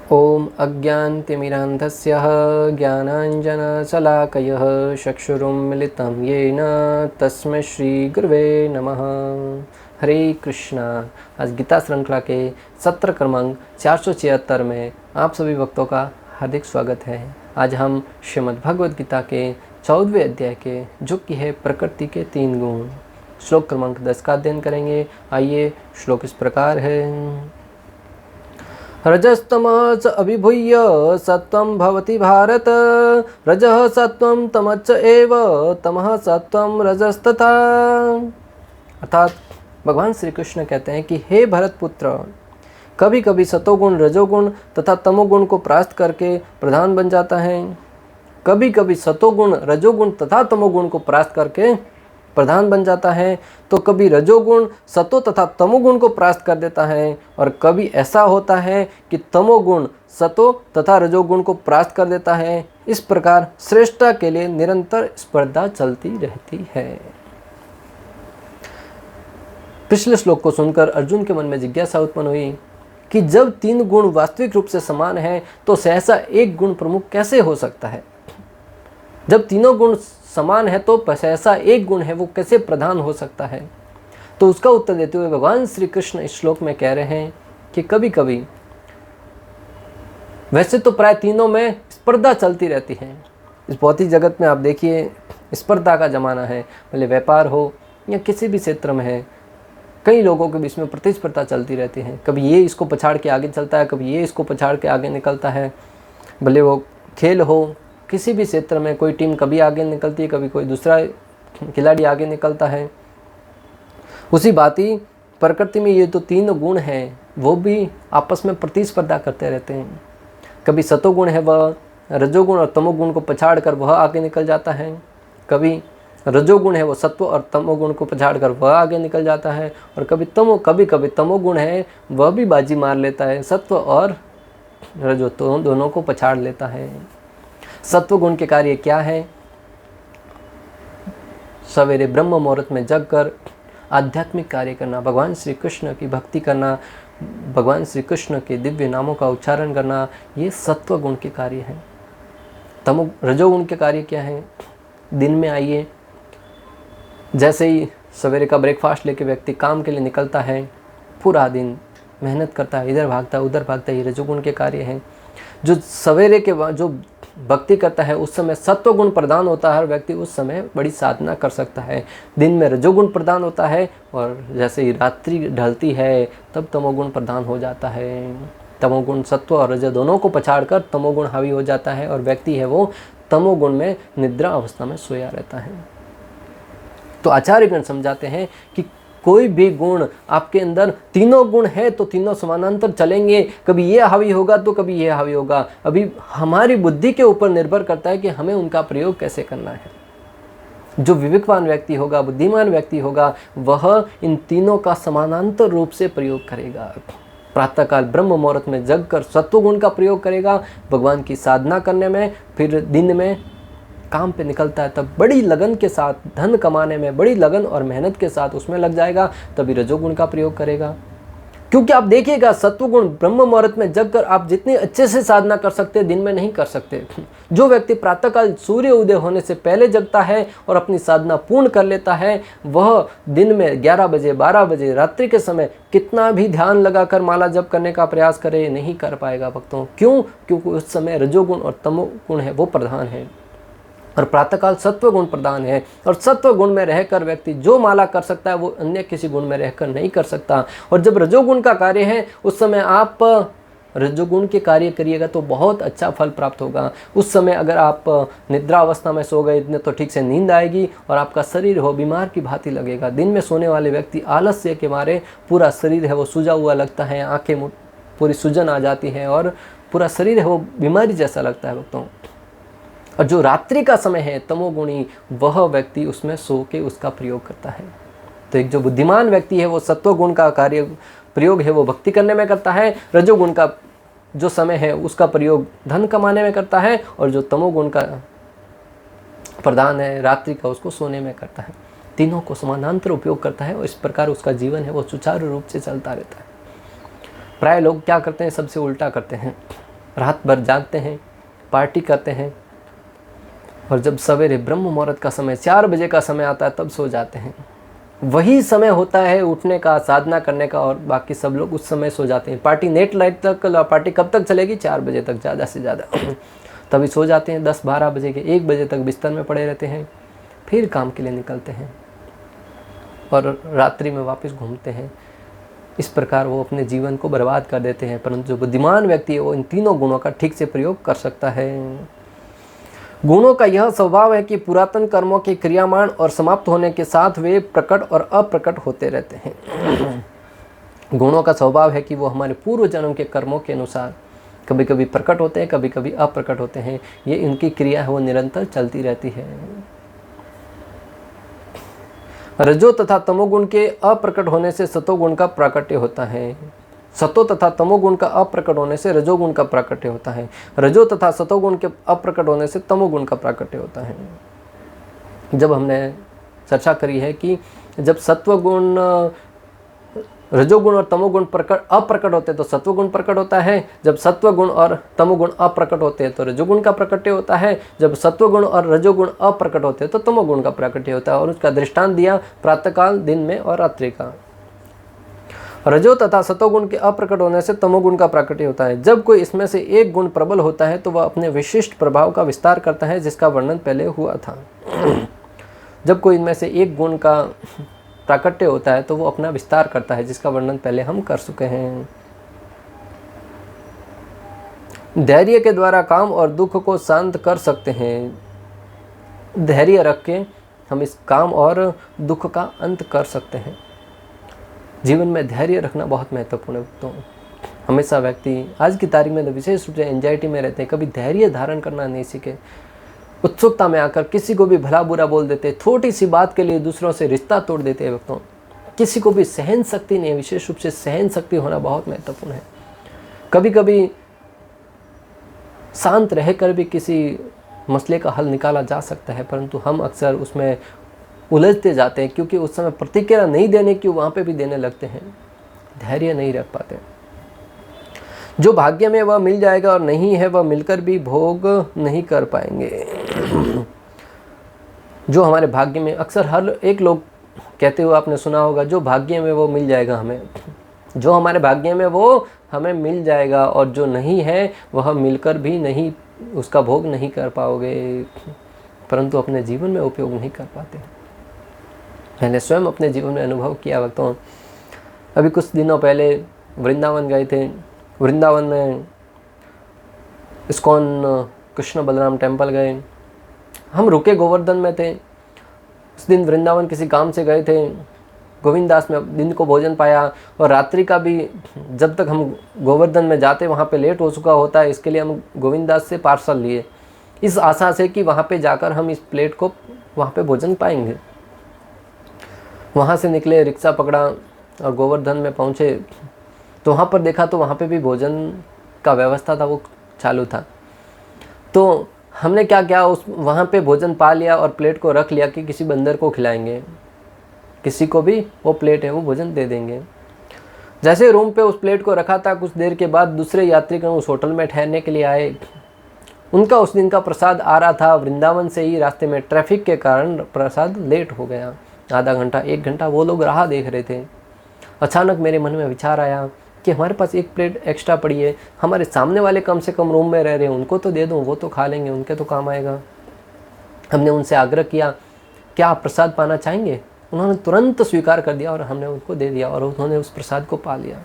ओम अज्ञानतिमिरान्धस्य ज्ञानाञ्जनशलाकयः चक्षुरुन्मिलितं येन तस्मै श्रीगुरुवे नमः। हरे कृष्णा। आज गीता श्रृंखला के सत्र क्रमांक 476 में आप सभी भक्तों का हार्दिक स्वागत है। आज हम श्रीमद् भगवद गीता के 14वें अध्याय के जो कि है प्रकृति के 3 गुण, श्लोक क्रमांक 10 का अध्ययन करेंगे। आइए, श्लोक इस प्रकार है। रजस्तमः च अभिभूय सत्वं भवति भारत, रजः सत्वं तमश्च एव तमः सत्वं रजस्तथा। अर्थात भगवान श्री कृष्ण कहते हैं कि हे भरत पुत्र, कभी कभी सतोगुण रजोगुण तथा तमोगुण को परास्त करके प्रधान बन जाता है, कभी कभी सतोगुण रजोगुण तथा तमोगुण को परास्त करके प्रधान बन जाता है, तो कभी रजोगुण सतो तथा तमोगुण को परास्त कर देता है, और कभी ऐसा होता है कि तमोगुण सतो तथा रजोगुण को परास्त कर देता है। इस प्रकार श्रेष्ठता के लिए निरंतर स्पर्धा चलती रहती है। पिछले श्लोक को सुनकर अर्जुन के मन में जिज्ञासा उत्पन्न हुई कि जब 3 गुण वास्तविक रूप से समान हैं, तो सहसा एक गुण प्रमुख कैसे हो सकता है? जब तीनों गुण समान है तो सहसा एक गुण है वो कैसे प्रधान हो सकता है? तो उसका उत्तर देते हुए भगवान श्री कृष्ण इस श्लोक में कह रहे हैं कि कभी कभी, वैसे तो प्राय तीनों में स्पर्धा चलती रहती है। इस भौतिक जगत में आप देखिए, स्पर्धा का जमाना है, भले व्यापार हो या किसी भी क्षेत्र में है, कई लोगों के बीच में प्रतिस्पर्धा चलती रहती है। कभी ये इसको पछाड़ के आगे चलता है, कभी ये इसको पछाड़ के आगे निकलता है। भले वो खेल हो, किसी भी क्षेत्र में कोई टीम कभी आगे निकलती है, कभी कोई दूसरा खिलाड़ी आगे निकलता है। उसी भांति प्रकृति में ये तो 3 गुण हैं, वो भी आपस में प्रतिस्पर्धा करते रहते हैं। कभी सतोगुण है वह रजोगुण और तमोगुण को पछाड़ कर वह आगे निकल जाता है, कभी रजोगुण है वो सत्व और तमोगुण को पछाड़ कर वह आगे निकल जाता है, और कभी तमोगुण है वह भी बाजी मार लेता है, सत्व और रजो तो दोनों को पछाड़ लेता है। सत्व गुण के कार्य क्या है? सवेरे ब्रह्म मुहूर्त में जग कर आध्यात्मिक कार्य करना, भगवान श्री कृष्ण की भक्ति करना, भगवान श्री कृष्ण के दिव्य नामों का उच्चारण करना, ये सत्व गुण के कार्य हैं। रजोगुण के कार्य क्या है? दिन में आइए, जैसे ही सवेरे का ब्रेकफास्ट लेके व्यक्ति काम के लिए निकलता है, पूरा दिन मेहनत करता है, इधर भागता है उधर भागता है, ये रजोगुण के कार्य हैं। जो सवेरे के बाद जो भक्ति करता है उस समय सत्व गुण प्रदान होता है, हर व्यक्ति उस समय बड़ी साधना कर सकता है। दिन में रजोगुण प्रदान होता है, और जैसे ही रात्रि ढलती है तब तमोगुण प्रदान हो जाता है। तमोगुण सत्व और रज दोनों को पछाड़कर तमोगुण हावी हो जाता है, और व्यक्ति है वो तमोगुण में निद्रा अवस्था में सोया रहता है। तो आचार्यगण समझाते हैं कि कोई भी गुण आपके अंदर, तीनों गुण है तो तीनों समानांतर चलेंगे, कभी ये हावी होगा तो कभी ये हावी होगा। अभी हमारी बुद्धि के ऊपर निर्भर करता है कि हमें उनका प्रयोग कैसे करना है। जो विवेकवान व्यक्ति होगा, बुद्धिमान व्यक्ति होगा, वह इन तीनों का समानांतर रूप से प्रयोग करेगा। प्रातःकाल ब्रह्म मुहूर्त में जग कर सत्व गुण का प्रयोग करेगा भगवान की साधना करने में, फिर दिन में काम पे निकलता है तब बड़ी लगन के साथ, धन कमाने में बड़ी लगन और मेहनत के साथ उसमें लग जाएगा, तभी रजोगुण का प्रयोग करेगा। क्योंकि आप देखिएगा, सत्वगुण ब्रह्म मुहूर्त में जग कर आप जितने अच्छे से साधना कर सकते दिन में नहीं कर सकते। जो व्यक्ति प्रातःकाल सूर्य उदय होने से पहले जगता है और अपनी साधना पूर्ण कर लेता है, वह दिन में 11 बजे 12 बजे रात्रि के समय कितना भी ध्यान लगाकर माला जप करने का प्रयास करे, नहीं कर पाएगा भक्तों। क्यों? क्योंकि उस समय रजोगुण और तमोगुण है वो प्रधान है, और प्रातःकाल सत्व गुण प्रदान है। और सत्व गुण में रहकर व्यक्ति जो माला कर सकता है वो अन्य किसी गुण में रहकर नहीं कर सकता। और जब रजोगुण का कार्य है उस समय आप रजोगुण के कार्य करिएगा तो बहुत अच्छा फल प्राप्त होगा। उस समय अगर आप निद्रा अवस्था में सो गए इतने तो ठीक से नींद आएगी, और आपका शरीर हो बीमार की भांति लगेगा। दिन में सोने वाले व्यक्ति आलस्य के मारे पूरा शरीर है वो सूजा हुआ लगता है, आंखें पूरी सूजन आ जाती है, और पूरा शरीर है वो बीमारी जैसा लगता है भक्तों। और जो रात्रि का समय है तमोगुणी, वह व्यक्ति उसमें सो के उसका प्रयोग करता है। तो एक जो बुद्धिमान व्यक्ति है वो सत्वगुण का कार्य प्रयोग है वो भक्ति करने में करता है, रजोगुण का जो समय है उसका प्रयोग धन कमाने में करता है, और जो तमोगुण का प्रदान है रात्रि का उसको सोने में करता है। तीनों को समानांतर उपयोग करता है, और इस प्रकार उसका जीवन है वो सुचारू रूप से चलता रहता है। प्राय लोग क्या करते हैं, सबसे उल्टा करते हैं। रात भर जागते हैं, पार्टी करते हैं, और जब सवेरे ब्रह्म मुहूर्त का समय 4 बजे का समय आता है तब सो जाते हैं। वही समय होता है उठने का, साधना करने का, और बाकी सब लोग उस समय सो जाते हैं। पार्टी नेट लाइट तक, पार्टी कब तक चलेगी? 4 बजे तक ज़्यादा से ज़्यादा। तभी सो जाते हैं। 10-12 बजे के 1 बजे तक बिस्तर में पड़े रहते हैं, फिर काम के लिए निकलते हैं और रात्रि में वापस घूमते हैं। इस प्रकार वो अपने जीवन को बर्बाद कर देते हैं। परंतु जो बुद्धिमान व्यक्ति है वो इन तीनों गुणों का ठीक से प्रयोग कर सकता है। गुणों का यह स्वभाव है कि पुरातन कर्मों के क्रियामान और समाप्त होने के साथ वे प्रकट और अप्रकट होते रहते हैं। गुणों का स्वभाव है कि वो हमारे पूर्व जन्म के कर्मों के अनुसार कभी कभी प्रकट होते हैं, कभी कभी अप्रकट होते हैं। ये इनकी क्रिया है, वो निरंतर चलती रहती है। रजो तथा तमोगुण के अप्रकट होने से सतोगुण का प्राकट्य होता है। सतो तथा तमोगुण का अप्रकट होने से रजोगुण का प्राकट्य होता है। रजो तथा सतोगुण के अप्रकट होने से तमोगुण का प्राकट्य होता है। जब हमने चर्चा करी है कि जब सत्वगुण, रजोगुण और तमोगुण अप्रकट होते हैं तो सत्वगुण प्रकट होता है। जब सत्वगुण और तमोगुण अप्रकट होते हैं तो रजोगुण का प्राकट्य होता है। जब सत्वगुण और रजोगुण अप्रकट होते हैं तो तमोगुण का प्राकट्य होता है। और उसका दृष्टांत दिया प्रातःकाल, दिन में और रात्रि का। रजो तथा सतोगुण के अप्रकट होने से तमोगुण का प्राकट्य होता है। जब कोई इसमें से एक गुण प्रबल होता है तो वह अपने विशिष्ट प्रभाव का विस्तार करता है, जिसका वर्णन पहले हुआ था। जब कोई इनमें से एक गुण का प्राकट्य होता है तो वो अपना विस्तार करता है, जिसका वर्णन पहले हम कर चुके हैं। धैर्य के द्वारा काम और दुख को शांत कर सकते हैं। धैर्य रख के हम इस काम और दुख का अंत कर सकते हैं। जीवन में धैर्य रखना बहुत महत्वपूर्ण है। तो हमेशा व्यक्ति आज की तारीख में तो विशेष रूप से एंजाइटी में रहते हैं, कभी धैर्य धारण करना नहीं सीखे। उत्सुकता में आकर किसी को भी भला बुरा बोल देते, छोटी सी बात के लिए दूसरों से रिश्ता तोड़ देते हैं व्यक्तों। किसी को भी सहन शक्ति नहीं है। विशेष रूप से सहन शक्ति होना बहुत महत्वपूर्ण है। कभी कभी शांत रहकर भी किसी मसले का हल निकाला जा सकता है, परंतु हम अक्सर उसमें उलझते जाते हैं, क्योंकि उस समय प्रतिक्रिया नहीं देने की वहाँ पे भी देने लगते हैं। धैर्य नहीं रख पाते। जो भाग्य में वह मिल जाएगा और नहीं है वह मिलकर भी भोग नहीं कर पाएंगे। जो हमारे भाग्य में, अक्सर हर एक लोग कहते हुए आपने सुना होगा, जो भाग्य में वो मिल जाएगा हमें। जो हमारे भाग्य में वो हमें मिल जाएगा, और जो नहीं है वह मिलकर भी नहीं, उसका भोग नहीं कर पाओगे, परंतु अपने जीवन में उपयोग नहीं कर पाते। मैंने स्वयं अपने जीवन में अनुभव किया वक्तों। अभी कुछ दिनों पहले वृंदावन गए थे। वृंदावन में इस्कॉन कृष्ण बलराम टेम्पल गए। हम रुके गोवर्धन में थे। उस दिन वृंदावन किसी काम से गए थे। गोविंदास में दिन को भोजन पाया, और रात्रि का भी जब तक हम गोवर्धन में जाते वहाँ पे लेट हो चुका होता है, इसके लिए हम गोविंदास से पार्सल लिए, इस आशा से कि वहाँ पे जाकर हम इस प्लेट को वहाँ पे भोजन पाएंगे। वहाँ से निकले, रिक्शा पकड़ा और गोवर्धन में पहुँचे तो वहाँ पर देखा तो वहाँ पे भी भोजन का व्यवस्था था, वो चालू था। तो हमने क्या किया, उस वहाँ पे भोजन पा लिया और प्लेट को रख लिया कि किसी बंदर को खिलाएंगे, किसी को भी वो प्लेट है वो भोजन दे देंगे। जैसे रूम पे उस प्लेट को रखा था, कुछ देर के बाद दूसरे यात्रीगण उस होटल में ठहरने के लिए आए। उनका उस दिन का प्रसाद आ रहा था वृंदावन से ही। रास्ते में ट्रैफिक के कारण प्रसाद लेट हो गया, आधा घंटा 1 घंटा वो लोग राह देख रहे थे। अचानक मेरे मन में विचार आया कि हमारे पास 1 प्लेट एक्स्ट्रा पड़ी है, हमारे सामने वाले कम से कम रूम में रह रहे हैं, उनको तो दे दूँ, वो तो खा लेंगे, उनके तो काम आएगा। हमने उनसे आग्रह किया, क्या आप प्रसाद पाना चाहेंगे? उन्होंने तुरंत स्वीकार कर दिया और हमने उनको दे दिया और उन्होंने उस प्रसाद को पा लिया।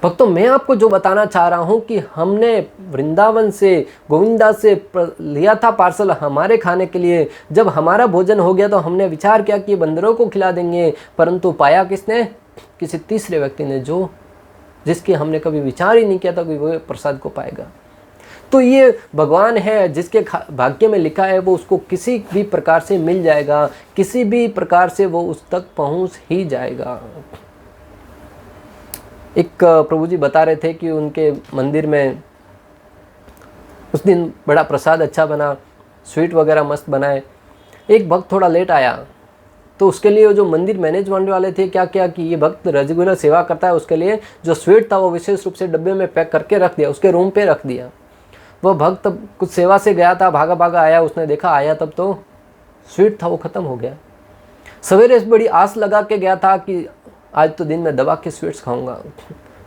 भक्तों, मैं आपको जो बताना चाह रहा हूँ कि हमने वृंदावन से, गोविंदास से लिया था पार्सल हमारे खाने के लिए। जब हमारा भोजन हो गया तो हमने विचार किया कि बंदरों को खिला देंगे, परंतु पाया किसने? किसी तीसरे व्यक्ति ने, जो जिसके हमने कभी विचार ही नहीं किया था कि वो प्रसाद को पाएगा। तो ये भगवान है, जिसके भाग्य में लिखा है वो उसको किसी भी प्रकार से मिल जाएगा, किसी भी प्रकार से वो उस तक पहुंच ही जाएगा। एक प्रभु जी बता रहे थे कि उनके मंदिर में उस दिन बड़ा प्रसाद अच्छा बना, स्वीट वगैरह मस्त बनाए। एक भक्त थोड़ा लेट आया तो उसके लिए जो मंदिर मैनेजमेंट वाले थे क्या किया कि ये भक्त रेगुलर सेवा करता है, उसके लिए जो स्वीट था वो विशेष रूप से डब्बे में पैक करके रख दिया, उसके रूम पे रख दिया। वह भक्त कुछ सेवा से गया था, भागा भागा आया, उसने देखा आया तब तो स्वीट था वो ख़त्म हो गया। सवेरे बड़ी आस लगा के गया था कि आज तो दिन में दबा के स्वीट्स खाऊंगा,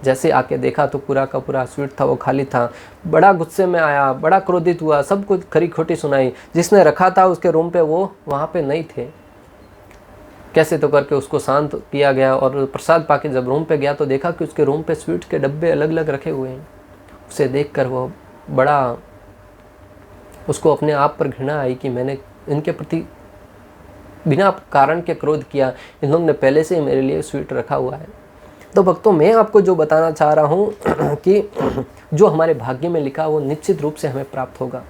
जैसे आके देखा तो पूरा का पूरा स्वीट था वो खाली था। बड़ा गुस्से में आया, बड़ा क्रोधित हुआ, सब कुछ खरी खोटी सुनाई। जिसने रखा था उसके रूम पे वो वहाँ पे नहीं थे। कैसे तो करके उसको शांत किया गया और प्रसाद पाके जब रूम पे गया तो देखा कि उसके रूम पे स्वीट के डब्बे अलग अलग रखे हुए हैं। उसे देखकर वो बड़ा, उसको अपने आप पर घृणा आई कि मैंने इनके प्रति बिना कारण के क्रोध किया, इन लोगों ने पहले से ही मेरे लिए स्वीट रखा हुआ है। तो भक्तों, मैं आपको जो बताना चाह रहा हूँ कि जो हमारे भाग्य में लिखा वो निश्चित रूप से हमें प्राप्त होगा,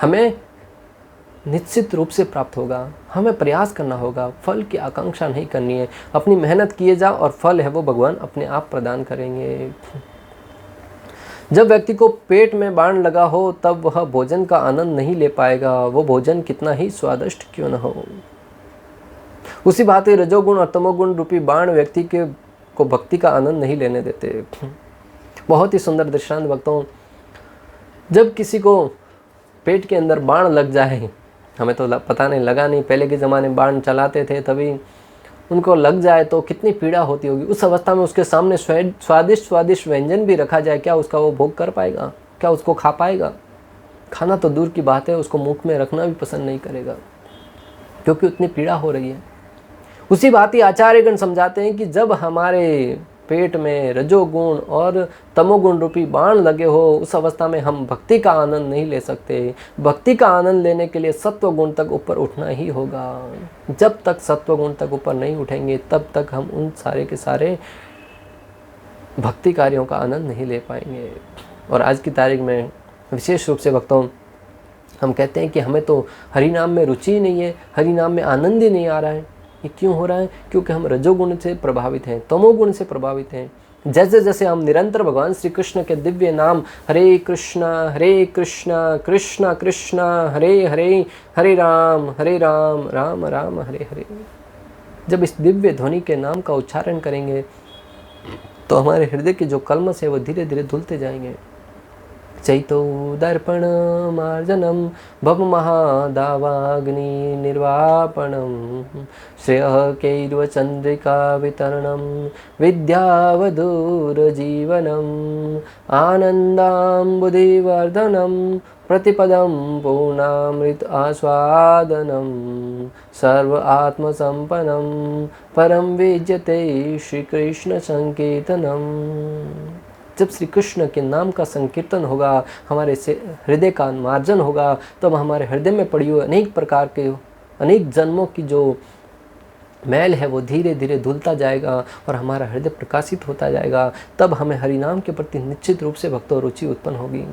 हमें निश्चित रूप से प्राप्त होगा। हमें प्रयास करना होगा, फल की आकांक्षा नहीं करनी है। अपनी मेहनत किए जा और फल है वो भगवान अपने आप प्रदान करेंगे। जब व्यक्ति को पेट में बाण लगा हो तब वह भोजन का आनंद नहीं ले पाएगा, वो भोजन कितना ही स्वादिष्ट क्यों न हो। उसी भांति रजोगुण और तमोगुण रूपी बाण व्यक्ति को भक्ति का आनंद नहीं लेने देते। बहुत ही सुंदर दृष्टांत भक्तों, जब किसी को पेट के अंदर बाण लग जाए, हमें तो पता नहीं, लगा नहीं, पहले के ज़माने में बाण चलाते थे, तभी उनको लग जाए तो कितनी पीड़ा होती होगी। उस अवस्था में उसके सामने स्वादिष्ट व्यंजन भी रखा जाए, क्या उसका वो भोग कर पाएगा? क्या उसको खा पाएगा? खाना तो दूर की बात है, उसको मुख में रखना भी पसंद नहीं करेगा, क्योंकि उतनी पीड़ा हो रही है। उसी बात ही आचार्यगण समझाते हैं कि जब हमारे पेट में रजोगुण और तमोगुण रूपी बाण लगे हो, उस अवस्था में हम भक्ति का आनंद नहीं ले सकते। भक्ति का आनंद लेने के लिए सत्वगुण तक ऊपर उठना ही होगा। जब तक सत्वगुण तक ऊपर नहीं उठेंगे तब तक हम उन सारे के सारे भक्ति कार्यों का आनंद नहीं ले पाएंगे। और आज की तारीख में विशेष रूप से भक्तों, हम कहते हैं कि हमें तो हरि नाम में रुचि ही नहीं है, हरि नाम में आनंद ही नहीं आ रहा है। ये क्यों हो रहा है? क्योंकि हम रजोगुण से प्रभावित हैं, तमोगुण से प्रभावित हैं। जैसे जैसे हम निरंतर भगवान श्री कृष्ण के दिव्य नाम हरे कृष्णा कृष्ण कृष्ण हरे हरे, हरे राम राम राम हरे हरे, जब इस दिव्य ध्वनि के नाम का उच्चारण करेंगे तो हमारे हृदय के जो कल्मश है वो धीरे धीरे धुलते जाएंगे। चैतो दर्पण मार्जनम भव महादावाग्नि निर्वापणम श्रेयः कैर्व चंद्रिका वितरणम विद्यावधूर जीवनम आनंदाम्बुधिवर्धनम प्रतिपदम पूर्णामृत आस्वादनम सर्व आत्मसंपन्नम परम विजयते श्री कृष्ण संकीर्तनम। जब श्री कृष्ण के नाम का संकीर्तन होगा, हमारे से हृदय का मार्जन होगा, तब हमारे हृदय में पड़ी हुई अनेक प्रकार के अनेक जन्मों की जो मैल है वो धीरे धीरे धुलता जाएगा और हमारा हृदय प्रकाशित होता जाएगा। तब हमें हरि नाम के प्रति निश्चित रूप से भक्तों रुचि उत्पन्न होगी।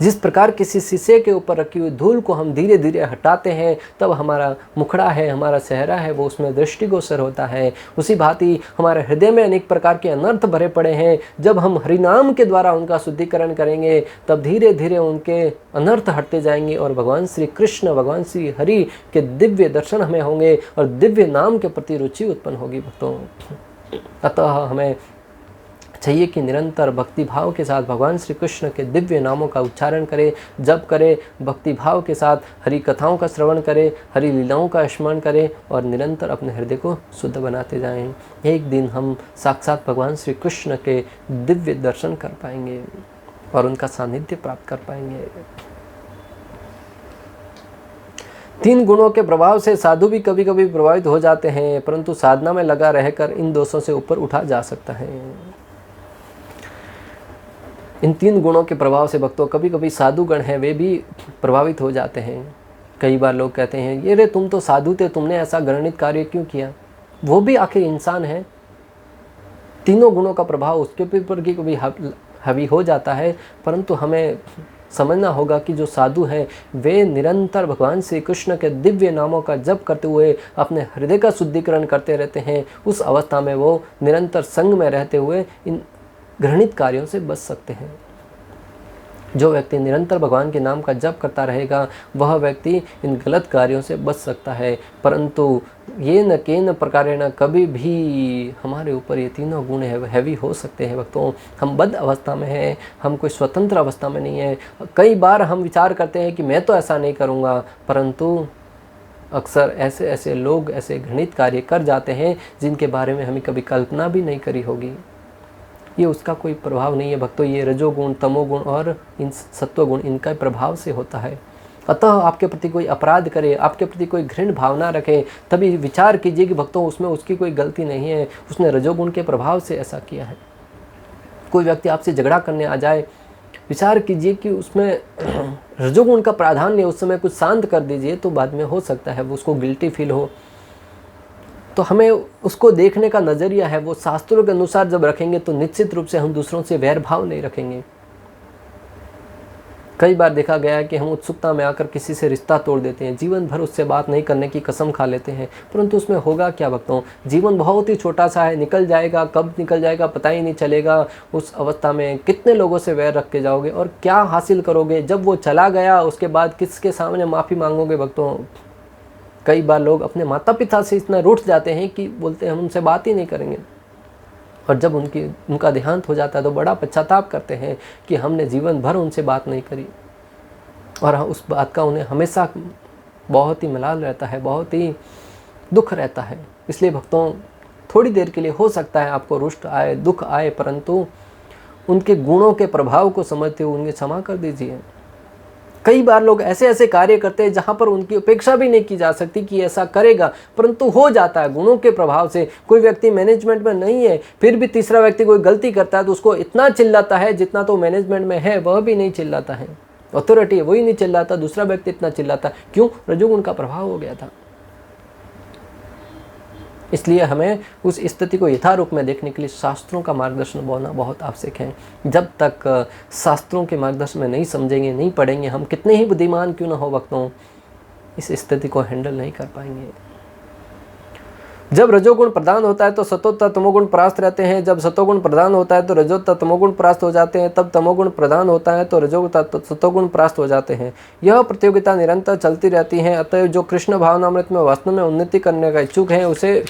जिस प्रकार किसी शीशे के ऊपर रखी हुई धूल को हम धीरे धीरे हटाते हैं, तब हमारा मुखड़ा है, हमारा चेहरा है, वो उसमें दृष्टिगोचर होता है। उसी भांति हमारे हृदय में अनेक प्रकार के अनर्थ भरे पड़े हैं, जब हम हरिनाम के द्वारा उनका शुद्धिकरण करेंगे तब धीरे धीरे उनके अनर्थ हटते जाएंगे और भगवान श्री कृष्ण, भगवान श्री हरि के दिव्य दर्शन हमें होंगे और दिव्य नाम के प्रति रुचि उत्पन्न होगी भक्तों। अतः हमें चाहिए कि निरंतर भक्ति भाव के साथ भगवान श्री कृष्ण के दिव्य नामों का उच्चारण करें, जप करें, भक्ति भाव के साथ हरि कथाओं का श्रवण करें, हरि लीलाओं का स्मरण करें और निरंतर अपने हृदय को शुद्ध बनाते जाएं। एक दिन हम साक्षात भगवान श्री कृष्ण के दिव्य दर्शन कर पाएंगे और उनका सानिध्य प्राप्त कर पाएंगे। 3 गुणों के प्रभाव से साधु भी कभी कभी प्रभावित हो जाते हैं, परंतु साधना में लगा रहकर इन दोषों से ऊपर उठा जा सकता है। इन 3 गुणों के प्रभाव से भक्तों कभी कभी साधुगण हैं वे भी प्रभावित हो जाते हैं। कई बार लोग कहते हैं ये रे तुम तो साधु थे, तुमने ऐसा घृणित कार्य क्यों किया? वो भी आखिर इंसान है। तीनों गुणों का प्रभाव उसके ऊपर की कभी हावी हो जाता है, परंतु हमें समझना होगा कि जो साधु हैं वे निरंतर भगवान श्री कृष्ण के दिव्य नामों का जप करते हुए अपने हृदय का शुद्धिकरण करते रहते हैं। उस अवस्था में वो निरंतर संग में रहते हुए इन घृणित कार्यों से बच सकते हैं। जो व्यक्ति निरंतर भगवान के नाम का जप करता रहेगा वह व्यक्ति इन गलत कार्यों से बच सकता है। परंतु ये न केन प्रकारेण कभी भी हमारे ऊपर ये तीनों गुण हैवी हो सकते हैं भक्तों। हम बद्ध अवस्था में हैं, हम कोई स्वतंत्र अवस्था में नहीं है। कई बार हम विचार करते हैं कि मैं तो ऐसा नहीं करूँगा, परंतु अक्सर ऐसे ऐसे लोग ऐसे घृणित कार्य कर जाते हैं जिनके बारे में हमें कभी कल्पना भी नहीं करी होगी। ये उसका कोई प्रभाव नहीं है भक्तों, ये रजोगुण, तमोगुण और इन सत्वगुण, इनका प्रभाव से होता है। अतः आपके प्रति कोई अपराध करे, आपके प्रति कोई घृण भावना रखे, तभी विचार कीजिए कि भक्तों उसमें उसकी कोई गलती नहीं है, उसने रजोगुण के प्रभाव से ऐसा किया है। कोई व्यक्ति आपसे झगड़ा करने आ जाए, विचार कीजिए कि उसमें रजोगुण का प्राधान्य, उस समय कुछ शांत कर दीजिए, तो बाद में हो सकता है वो उसको गिल्टी फील हो। तो हमें उसको देखने का नज़रिया है वो शास्त्रों के अनुसार जब रखेंगे तो निश्चित रूप से हम दूसरों से वैर भाव नहीं रखेंगे। कई बार देखा गया है कि हम उत्सुकता में आकर किसी से रिश्ता तोड़ देते हैं, जीवन भर उससे बात नहीं करने की कसम खा लेते हैं, परंतु उसमें होगा क्या भक्तों? जीवन बहुत ही छोटा सा है, निकल जाएगा, कब निकल जाएगा पता ही नहीं चलेगा। उस अवस्था में कितने लोगों से वैर रख के जाओगे और क्या हासिल करोगे? जब वो चला गया उसके बाद किसके सामने माफ़ी मांगोगे भक्तों? कई बार लोग अपने माता पिता से इतना रूठ जाते हैं कि बोलते हैं हम उनसे बात ही नहीं करेंगे, और जब उनका देहांत हो जाता है तो बड़ा पश्चाताप करते हैं कि हमने जीवन भर उनसे बात नहीं करी, और उस बात का उन्हें हमेशा बहुत ही मलाल रहता है, बहुत ही दुख रहता है। इसलिए भक्तों थोड़ी देर के लिए हो सकता है आपको रुष्ट आए, दुख आए, परंतु उनके गुणों के प्रभाव को समझते हुए उन्हें क्षमा कर दीजिए। कई बार लोग ऐसे ऐसे कार्य करते हैं जहाँ पर उनकी अपेक्षा भी नहीं की जा सकती कि ऐसा करेगा, परंतु हो जाता है गुणों के प्रभाव से। कोई व्यक्ति मैनेजमेंट में नहीं है, फिर भी तीसरा व्यक्ति कोई गलती करता है तो उसको इतना चिल्लाता है जितना तो मैनेजमेंट में है वह भी नहीं चिल्लाता है, अथॉरिटी है वही नहीं चिल्लाता, दूसरा व्यक्ति इतना चिल्लाता। क्यों? रजोगुण का प्रभाव हो गया था। इसलिए हमें उस स्थिति को यथारूप में देखने के लिए शास्त्रों का मार्गदर्शन होना बहुत आवश्यक है। जब तक शास्त्रों के मार्गदर्शन में नहीं समझेंगे, नहीं पढ़ेंगे, हम कितने ही बुद्धिमान क्यों न हो भक्तों, इस स्थिति को हैंडल नहीं कर पाएंगे। जब रजोगुण प्रधान होता है तो सतोत्तर तमोगुण परास्त रहते हैं, जब सतोगुण प्रधान होता है तो रजोत्तर तमोगुण परास्त हो जाते हैं, तब तमोगुण प्रधान होता है तो रजोत्तर सतोगुण परास्त हो जाते हैं। यह प्रतियोगिता निरंतर चलती रहती है। अतः जो कृष्ण भावनामृत में वास्तव में उन्नति करने का इच्छुक है उसे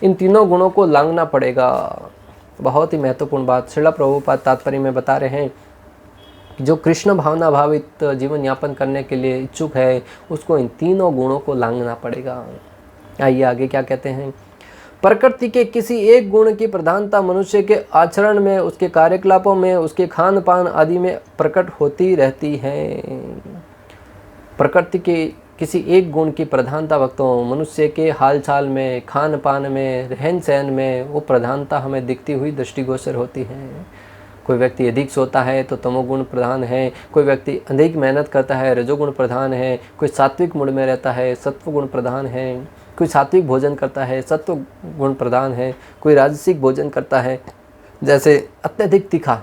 इन तीनों गुणों को लांघना पड़ेगा। बहुत ही महत्वपूर्ण बात श्रील प्रभुपाद तात्पर्य में बता रहे हैं कि जो कृष्ण भावना भावित जीवन यापन करने के लिए इच्छुक है उसको इन तीनों गुणों को लांघना पड़ेगा। आइए आगे क्या कहते हैं। प्रकृति के किसी एक गुण की प्रधानता मनुष्य के आचरण में, उसके कार्यकलापों में, उसके खान पान आदि में प्रकट होती रहती है। प्रकृति के किसी एक गुण की प्रधानता भक्तों मनुष्य के हालचाल में, खान पान में, रहन सहन में वो प्रधानता हमें दिखती हुई दृष्टिगोचर होती है। कोई व्यक्ति अधिक सोता है तो तमोगुण प्रधान है, कोई व्यक्ति अधिक मेहनत करता है रजोगुण प्रधान है, कोई सात्विक मूड में रहता है सत्वगुण प्रधान है, कोई सात्विक भोजन करता है सत्व गुण प्रधान है, कोई राजसिक भोजन करता है जैसे अत्यधिक तीखा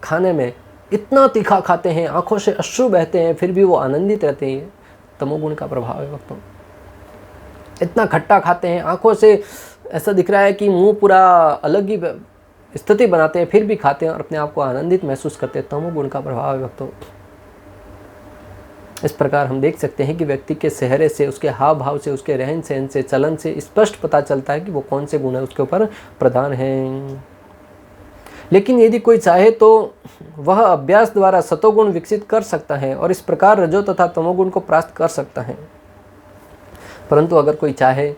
खाने में, इतना तीखा खाते हैं आंखों से अश्रु बहते हैं फिर भी वो आनंदित रहते हैं, तमोगुण का प्रभाव है भक्तों। इतना खट्टा खाते हैं आंखों से ऐसा दिख रहा है कि मुंह पूरा अलग ही स्थिति बनाते हैं फिर भी खाते हैं और अपने आप को आनंदित महसूस करते हैं, तमोगुण का प्रभाव है भक्तों। इस प्रकार हम देख सकते हैं कि व्यक्ति के चेहरे से, उसके हाव भाव से, उसके रहन सहन से, चलन से स्पष्ट पता चलता है कि वो कौन से गुण है उसके ऊपर प्रधान हैं। लेकिन यदि कोई चाहे तो वह अभ्यास द्वारा सतोगुण विकसित कर सकता है और इस प्रकार रजो तथा तमोगुण को प्राप्त कर सकता है। परंतु अगर कोई चाहे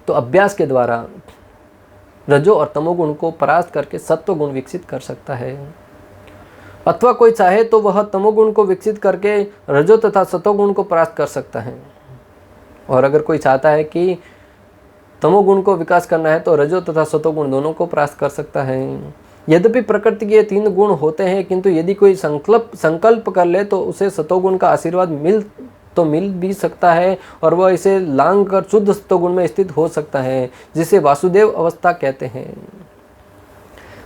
तो अभ्यास के द्वारा रजो और तमोगुण को परास्त करके सत्वगुण विकसित कर सकता है, अथवा कोई चाहे तो वह तमोगुण को विकसित करके रजो तथा सतोगुण को परास्त कर सकता है। और अगर कोई चाहता है कि तमोगुण को विकास करना है तो रजो तथा सतोगुण दोनों को परास्त कर सकता है। यद्यपि प्रकृति के 3 गुण होते हैं किंतु यदि कोई संकल्प कर ले तो उसे सतोगुण का आशीर्वाद मिल भी सकता है और वह इसे लांघ कर शुद्ध सतोगुण में स्थित हो सकता है, जिसे वासुदेव अवस्था कहते हैं।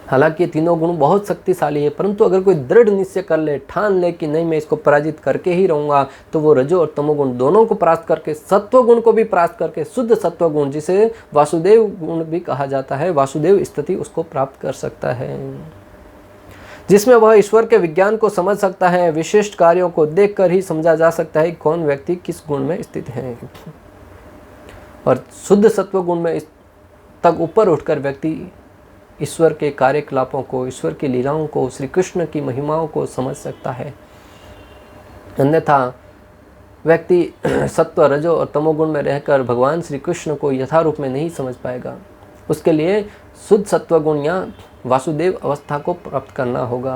हालांकि ये तीनों गुण बहुत शक्तिशाली है, परंतु अगर कोई दृढ़ निश्चय कर ले, ठान ले कि नहीं मैं इसको पराजित करके ही रहूँगा, तो वो रजो और तमोगुण दोनों को परास्त करके सत्व गुण को भी परास्त करके शुद्ध सत्व गुण, जिसे वासुदेव गुण भी कहा जाता है, वासुदेव स्थिति उसको प्राप्त कर सकता है। जिसमें वह ईश्वर के विज्ञान को समझ सकता है। विशिष्ट कार्यों को देखकर ही समझा जा सकता है कि कौन व्यक्ति किस गुण में स्थित है। और शुद्ध सत्व गुण में तक ऊपर उठकर व्यक्ति ईश्वर के कार्यकलापों को, ईश्वर की लीलाओं को, श्री कृष्ण की महिमाओं को समझ सकता है। अन्यथा व्यक्ति सत्व, रजो और तमोगुण में रहकर भगवान श्री कृष्ण को यथारूप में नहीं समझ पाएगा। उसके लिए शुद्ध सत्व गुण या वासुदेव अवस्था को प्राप्त करना होगा।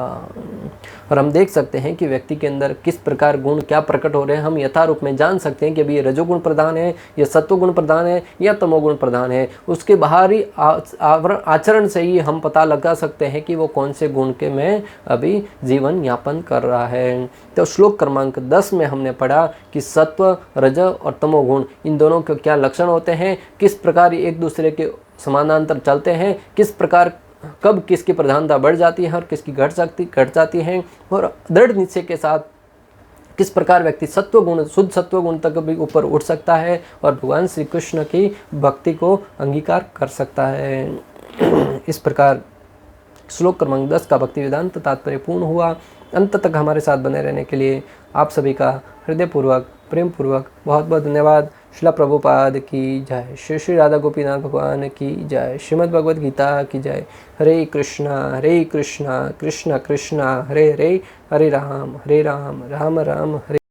और हम देख सकते हैं कि व्यक्ति के अंदर किस प्रकार गुण क्या प्रकट हो रहे हैं। हम यथारूप में जान सकते हैं कि अभी ये रजोगुण प्रधान है, या सत्वगुण प्रधान है, या तमोगुण प्रधान है। उसके बाहरी आचरण से ही हम पता लगा सकते हैं कि वो कौन से गुण के में अभी जीवन यापन कर रहा है। तो श्लोक क्रमांक 10 में हमने पढ़ा कि सत्व, रज और तमोगुण इन दोनों के क्या लक्षण होते हैं, किस प्रकार एक दूसरे के समानांतर चलते हैं, किस प्रकार कब किसकी प्रधानता बढ़ जाती है और किसकी घट जाती है, और दृढ़ निश्चय के साथ किस प्रकार व्यक्ति सत्वगुण, शुद्ध सत्वगुण तक भी ऊपर उठ सकता है और भगवान श्री कृष्ण की भक्ति को अंगीकार कर सकता है। इस प्रकार श्लोक क्रमांक 10 का भक्ति वेदांत तात्पर्य पूर्ण हुआ। अंत तक हमारे साथ बने रहने के लिए आप सभी का हृदयपूर्वक, प्रेम पूर्वक बहुत बहुत धन्यवाद। श्रील प्रभुपाद की जय। श्री श्री राधा गोपीनाथ भगवान की जय। श्रीमद् भगवद गीता की जय। हरे कृष्णा कृष्ण कृष्ण हरे हरे, हरे राम राम राम हरे।